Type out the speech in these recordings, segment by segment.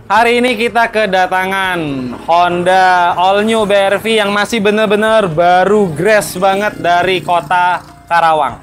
Hari ini kita kedatangan Honda All New BR-V yang masih bener-bener baru grass banget dari kota Karawang.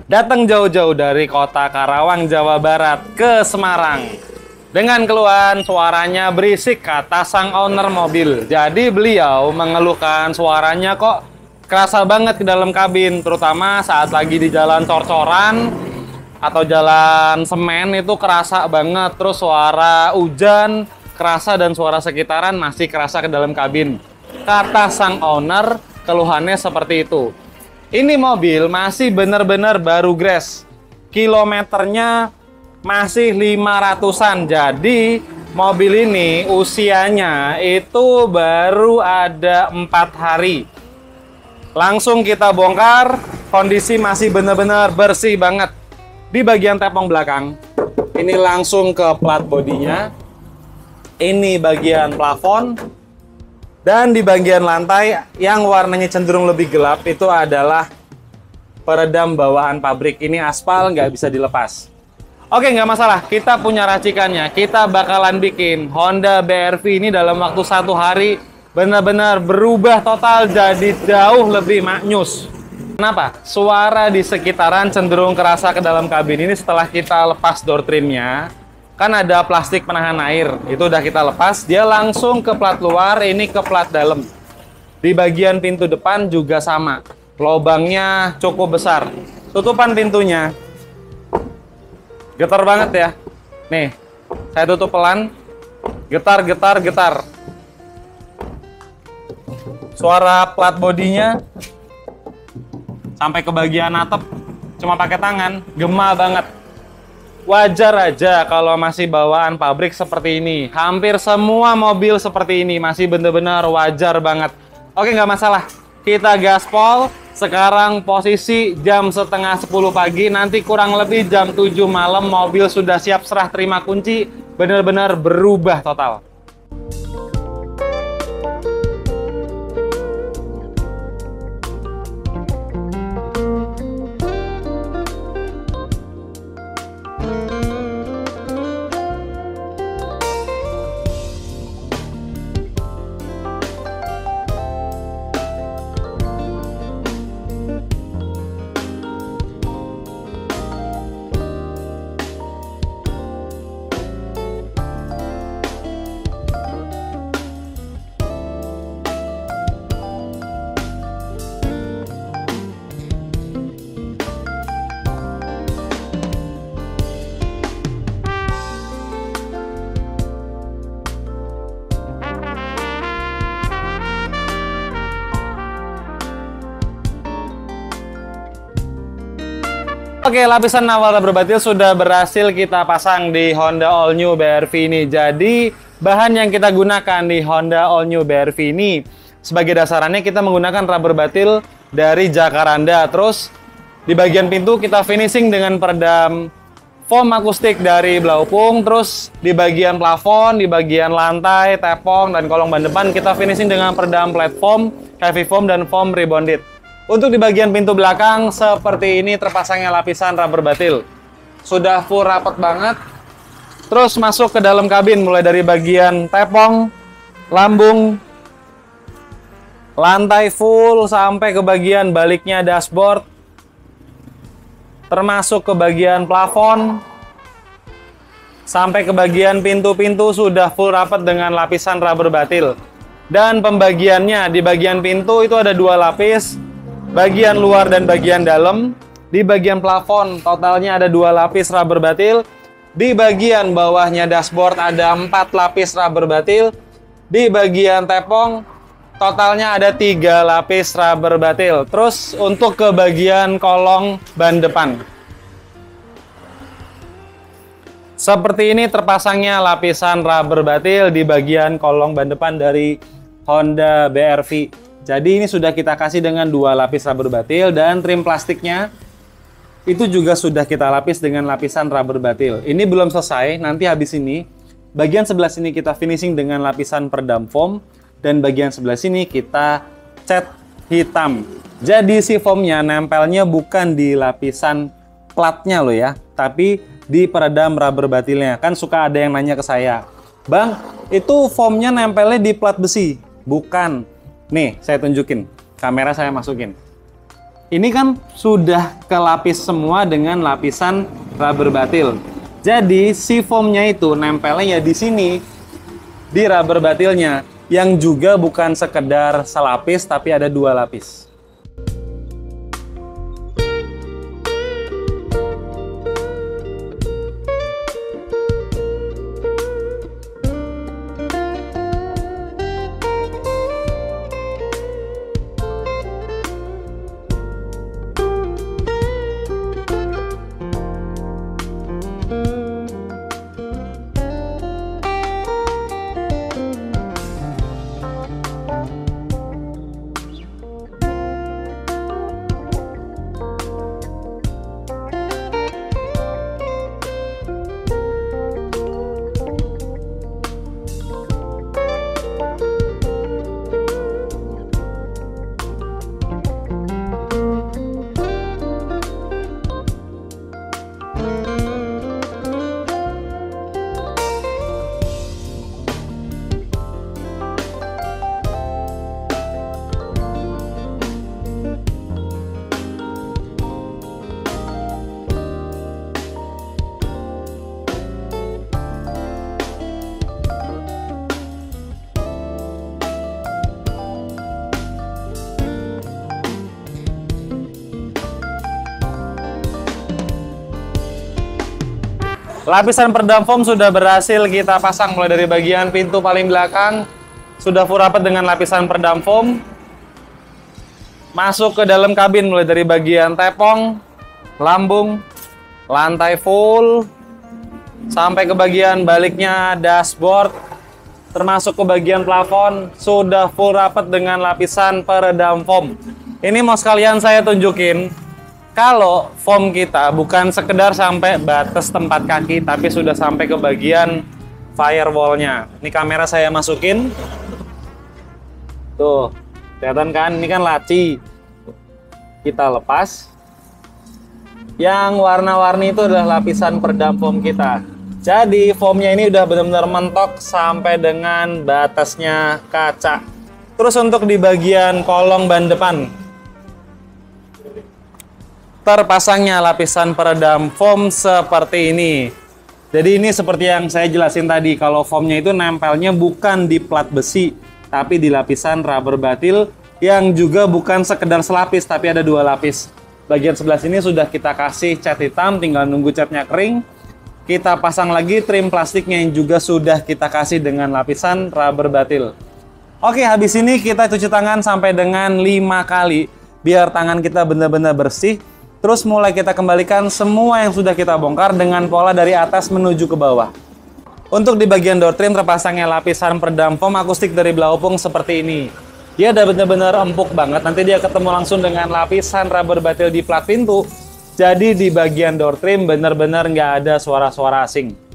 Datang jauh-jauh dari kota Karawang, Jawa Barat ke Semarang. Dengan keluhan suaranya berisik, kata sang owner mobil. Jadi beliau mengeluhkan suaranya kok kerasa banget ke dalam kabin. Terutama saat lagi di jalan cor-coran atau jalan semen itu kerasa banget. Terus suara hujan kerasa dan suara sekitaran masih kerasa ke dalam kabin. Kata sang owner, keluhannya seperti itu. Ini mobil masih bener-bener baru grass. Kilometernya masih 500-an. Jadi mobil ini usianya itu baru ada 4 hari. Langsung kita bongkar. Kondisi masih bener-bener bersih banget. Di bagian tepung belakang, ini langsung ke plat bodinya. Ini bagian plafon. Dan di bagian lantai yang warnanya cenderung lebih gelap itu adalah peredam bawaan pabrik. Ini aspal, nggak bisa dilepas. Oke, nggak masalah. Kita punya racikannya. Kita bakalan bikin Honda BR-V ini dalam waktu 1 hari benar-benar berubah total jadi jauh lebih maknyus. Kenapa? Suara di sekitaran cenderung kerasa ke dalam kabin ini setelah kita lepas door trimnya. Kan ada plastik penahan air, itu udah kita lepas, dia langsung ke plat luar, ini ke plat dalam. Di bagian pintu depan juga sama, lubangnya cukup besar. Tutupan pintunya, getar banget ya. Nih, saya tutup pelan, getar, getar, getar. Suara plat bodinya sampai ke bagian atap, cuma pakai tangan, gema banget. Wajar aja kalau masih bawaan pabrik seperti ini. Hampir semua mobil seperti ini masih bener-bener wajar banget. Oke, nggak masalah. Kita gaspol. Sekarang posisi jam setengah 10 pagi. Nanti kurang lebih jam 7 malam mobil sudah siap serah terima kunci. Bener-bener berubah total. Oke, lapisan awal rubber batil sudah berhasil kita pasang di Honda All New BR-V ini. Jadi, bahan yang kita gunakan di Honda All New BR-V ini, sebagai dasarannya kita menggunakan rubber batil dari Jacaranda. Terus, di bagian pintu kita finishing dengan peredam foam akustik dari Blaupung. Terus, di bagian plafon, di bagian lantai, tepung, dan kolong ban depan kita finishing dengan peredam platform, heavy foam, dan foam rebonded. Untuk di bagian pintu belakang seperti ini terpasangnya lapisan rubber batil. Sudah full rapat banget. Terus masuk ke dalam kabin mulai dari bagian tepung, lambung, lantai full sampai ke bagian baliknya dashboard. Termasuk ke bagian plafon sampai ke bagian pintu-pintu sudah full rapat dengan lapisan rubber batil. Dan pembagiannya di bagian pintu itu ada 2 lapis. Bagian luar dan bagian dalam. Di bagian plafon totalnya ada 2 lapis rubber batil. Di bagian bawahnya dashboard ada 4 lapis rubber batil. Di bagian tepung totalnya ada 3 lapis rubber batil. Terus untuk ke bagian kolong ban depan, seperti ini terpasangnya lapisan rubber batil di bagian kolong ban depan dari Honda BR-V. Jadi ini sudah kita kasih dengan 2 lapis rubber batil dan trim plastiknya itu juga sudah kita lapis dengan lapisan rubber batil. Ini belum selesai, nanti habis ini Bagian sebelah sini kita finishing dengan lapisan peredam foam, dan bagian sebelah sini kita cat hitam. Jadi si foamnya nempelnya bukan di lapisan platnya loh ya, tapi di peredam rubber batilnya. Kan suka ada yang nanya ke saya, Bang, itu foamnya nempelnya di plat besi? Bukan. Nih, saya tunjukin. Kamera saya masukin. Ini kan sudah kelapis semua dengan lapisan rubber batil. Jadi si foamnya itu nempelnya ya di sini, di rubber batilnya, yang juga bukan sekedar selapis tapi ada 2 lapis. Lapisan peredam foam sudah berhasil kita pasang mulai dari bagian pintu paling belakang. Sudah full rapat dengan lapisan peredam foam. Masuk ke dalam kabin mulai dari bagian tepong, lambung, lantai full, sampai ke bagian baliknya dashboard, termasuk ke bagian plafon, sudah full rapat dengan lapisan peredam foam. Ini mau sekalian saya tunjukin, kalau foam kita bukan sekedar sampai batas tempat kaki, tapi sudah sampai ke bagian firewall-nya. Ini kamera saya masukin. Tuh, kelihatan kan? Ini kan laci. Kita lepas. Yang warna-warni itu adalah lapisan peredam foam kita. Jadi foamnya ini udah benar-benar mentok sampai dengan batasnya kaca. Terus untuk di bagian kolong ban depan, terpasangnya lapisan peredam foam seperti ini. Jadi ini seperti yang saya jelasin tadi, kalau foamnya itu nempelnya bukan di plat besi, tapi di lapisan rubber batil yang juga bukan sekedar selapis, tapi ada 2 lapis. Bagian sebelah sini sudah kita kasih cat hitam, tinggal nunggu catnya kering. Kita pasang lagi trim plastiknya yang juga sudah kita kasih dengan lapisan rubber batil. Oke, habis ini kita cuci tangan sampai dengan 5 kali, biar tangan kita benar-benar bersih. Terus mulai kita kembalikan semua yang sudah kita bongkar dengan pola dari atas menuju ke bawah. Untuk di bagian door trim terpasangnya lapisan peredam foam akustik dari Blaupung seperti ini. Dia udah benar-benar empuk banget, nanti dia ketemu langsung dengan lapisan rubber batil di plat pintu. Jadi di bagian door trim benar-benar nggak ada suara-suara asing.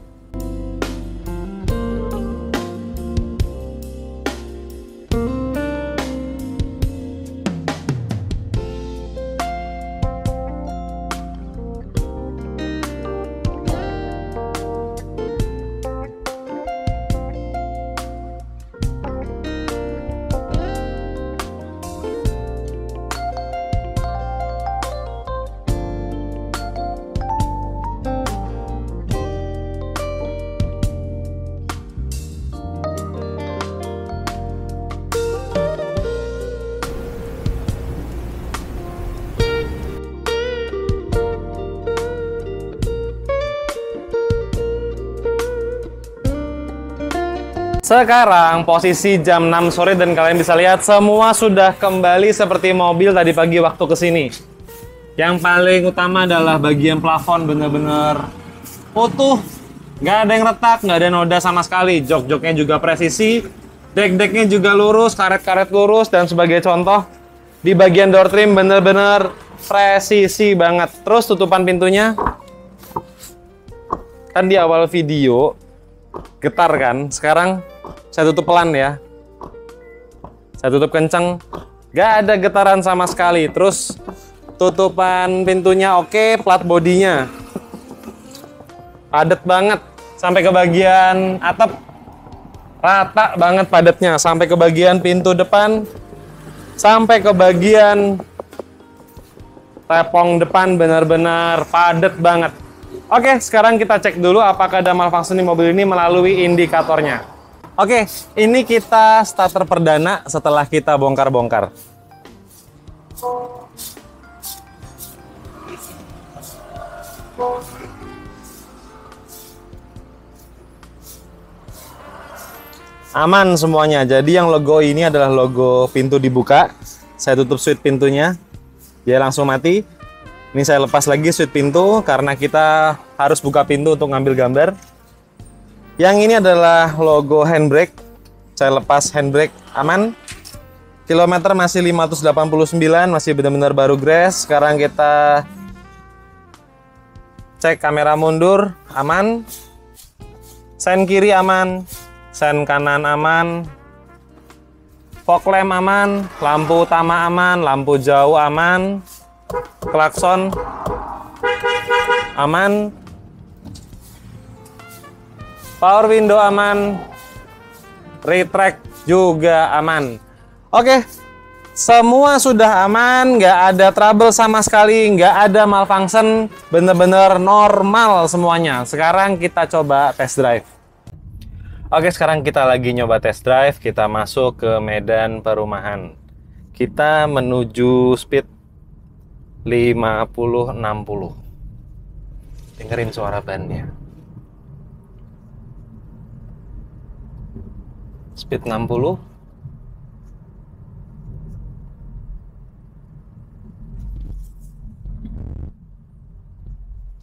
Sekarang posisi jam 6 sore dan kalian bisa lihat semua sudah kembali seperti mobil tadi pagi waktu kesini. Yang paling utama adalah bagian plafon bener-bener utuh, nggak ada yang retak, nggak ada noda sama sekali. Jok-joknya juga presisi, dek-deknya juga lurus, karet-karet lurus, dan sebagai contoh di bagian door trim bener-bener presisi banget. Terus tutupan pintunya, kan di awal video getar kan. Sekarang saya tutup pelan ya. Saya tutup kenceng, nggak ada getaran sama sekali. Terus tutupan pintunya oke, plat bodinya padat banget sampai ke bagian atap, rata banget padatnya sampai ke bagian pintu depan, sampai ke bagian tepong depan, benar-benar padat banget. Oke, sekarang kita cek dulu apakah ada malfunction di mobil ini melalui indikatornya. Oke, ini kita starter perdana setelah kita bongkar-bongkar. Aman semuanya. Jadi yang logo ini adalah logo pintu dibuka. Saya tutup switch pintunya, dia langsung mati. Ini saya lepas lagi switch pintu karena kita harus buka pintu untuk ngambil gambar. Yang ini adalah logo handbrake. Saya lepas handbrake, aman. Kilometer masih 589, masih benar-benar baru grass. Sekarang kita cek kamera mundur, aman. Sen kiri aman, sen kanan aman. Fog lamp aman, lampu utama aman, lampu jauh aman. Klakson aman. Power window aman, retract juga aman. Oke, semua sudah aman, nggak ada trouble sama sekali, nggak ada malfunction, bener-bener normal semuanya. Sekarang kita coba test drive. Oke, sekarang kita lagi nyoba test drive, kita masuk ke medan perumahan. Kita menuju speed 50-60. Dengerin suara bannya. Speed 60.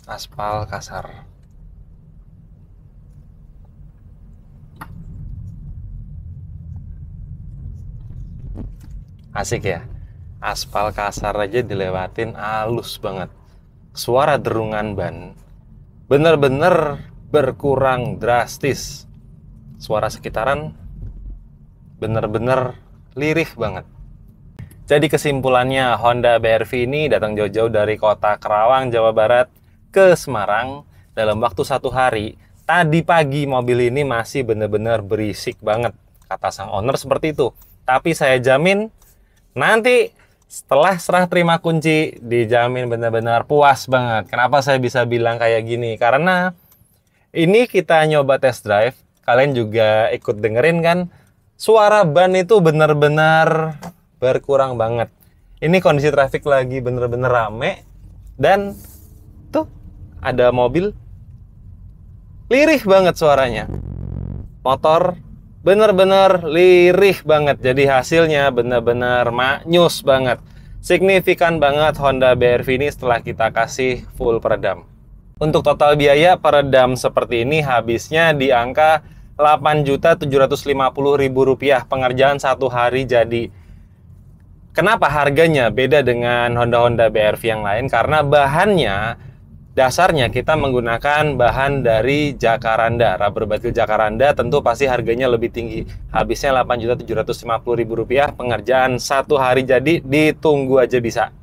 Aspal kasar. Asik ya. Aspal kasar aja dilewatin halus banget. Suara derungan ban bener-bener berkurang drastis. Suara sekitaran bener-bener lirih banget. Jadi kesimpulannya, Honda BR-V ini datang jauh-jauh dari kota Karawang, Jawa Barat ke Semarang dalam waktu 1 hari. Tadi pagi mobil ini masih bener-bener berisik banget, kata sang owner seperti itu. Tapi saya jamin nanti setelah serah terima kunci dijamin bener-bener puas banget. Kenapa saya bisa bilang kayak gini? Karena ini kita nyoba test drive, kalian juga ikut dengerin kan? Suara ban itu benar-benar berkurang banget. Ini kondisi traffic lagi bener-bener rame. Dan tuh ada mobil. Lirih banget suaranya. Motor bener-bener lirih banget. Jadi hasilnya bener-bener maknyus banget. Signifikan banget Honda BR-V ini setelah kita kasih full peredam. Untuk total biaya peredam seperti ini habisnya di angka Rp8.750.000 pengerjaan 1 hari jadi. Kenapa harganya beda dengan Honda BR-V yang lain? Karena bahannya, dasarnya kita menggunakan bahan dari Jacaranda, rubber batil Jacaranda, tentu pasti harganya lebih tinggi. Habisnya Rp8.750.000 pengerjaan 1 hari jadi, ditunggu aja bisa.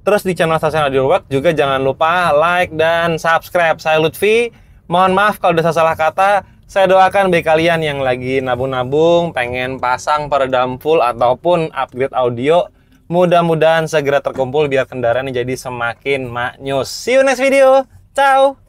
Terus di channel Stasiun Audio Work juga jangan lupa like dan subscribe. Saya Lutfi, mohon maaf kalau udah salah kata. Saya doakan bagi kalian yang lagi nabung-nabung, pengen pasang peredam full ataupun upgrade audio, mudah-mudahan segera terkumpul biar kendaraannya jadi semakin maknyus. See you next video. Ciao.